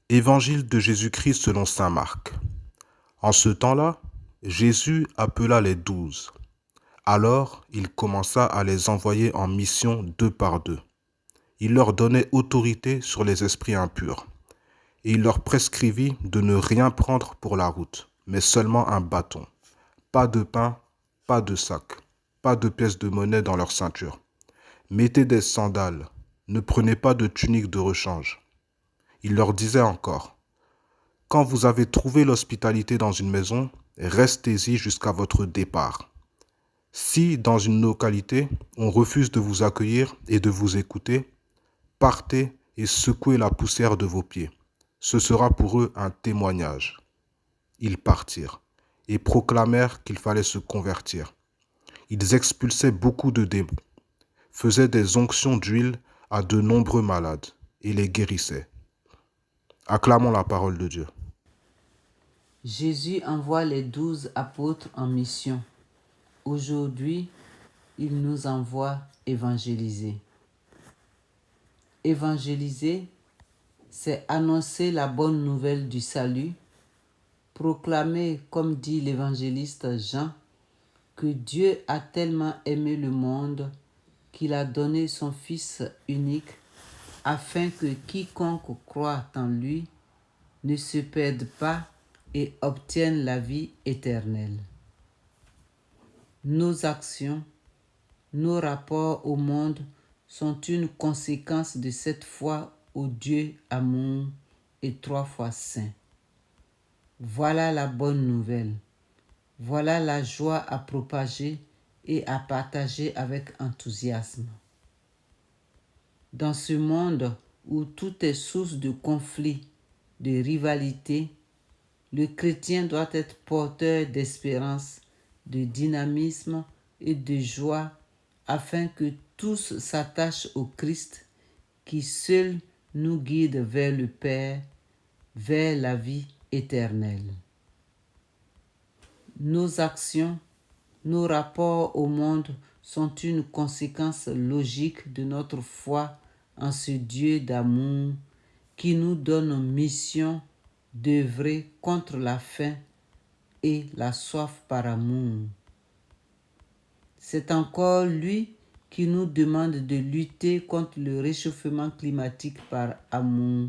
Évangile de Jésus-Christ selon saint Marc. En ce temps-là, Jésus appela les 12. Alors, il commença à les envoyer en mission 2 par 2. Il leur donnait autorité sur les esprits impurs. Et il leur prescrivit de ne rien prendre pour la route, mais seulement un bâton. Pas de pain, pas de sac, pas de pièces de monnaie dans leur ceinture. Mettez des sandales, ne prenez pas de tunique de rechange. Il leur disait encore: quand vous avez trouvé l'hospitalité dans une maison, restez-y jusqu'à votre départ. Si, dans une localité, on refuse de vous accueillir et de vous écouter, partez et secouez la poussière de vos pieds. Ce sera pour eux un témoignage. Ils partirent et proclamèrent qu'il fallait se convertir. Ils expulsaient beaucoup de démons, faisaient des onctions d'huile à de nombreux malades et les guérissaient. Acclamons la parole de Dieu. Jésus envoie les 12 apôtres en mission. Aujourd'hui, il nous envoie évangéliser. Évangéliser, c'est annoncer la bonne nouvelle du salut, proclamer, comme dit l'évangéliste Jean, que Dieu a tellement aimé le monde qu'il a donné son Fils unique afin que quiconque croit en lui ne se perde pas et obtienne la vie éternelle. Nos actions, nos rapports au monde sont une conséquence de cette foi au Dieu amour et 3 fois saint. Voilà la bonne nouvelle. Voilà la joie à propager et à partager avec enthousiasme. Dans ce monde où tout est source de conflits, de rivalité, le chrétien doit être porteur d'espérance, de dynamisme et de joie afin que tous s'attachent au Christ qui seul nous guide vers le Père, vers la vie éternelle. Nos actions, nos rapports au monde sont une conséquence logique de notre foi en ce Dieu d'amour qui nous donne mission d'œuvrer contre la faim et la soif par amour. C'est encore lui qui nous demande de lutter contre le réchauffement climatique par amour.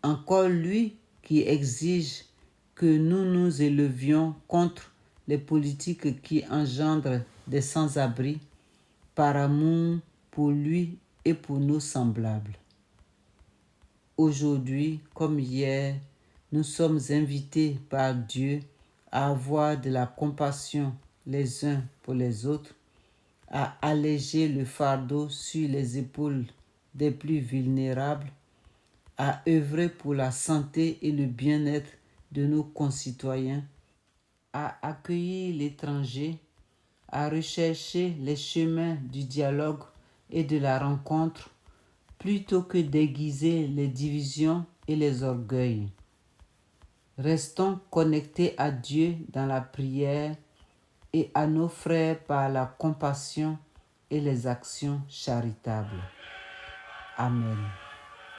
Encore lui qui exige que nous nous élevions contre les politiques qui engendrent des sans-abri par amour pour lui et pour nos semblables. Aujourd'hui, comme hier, nous sommes invités par Dieu à avoir de la compassion les uns pour les autres, à alléger le fardeau sur les épaules des plus vulnérables, à œuvrer pour la santé et le bien-être de nos concitoyens, à accueillir l'étranger, à rechercher les chemins du dialogue et de la rencontre, plutôt que d'aiguiser les divisions et les orgueils. Restons connectés à Dieu dans la prière et à nos frères par la compassion et les actions charitables. Amen.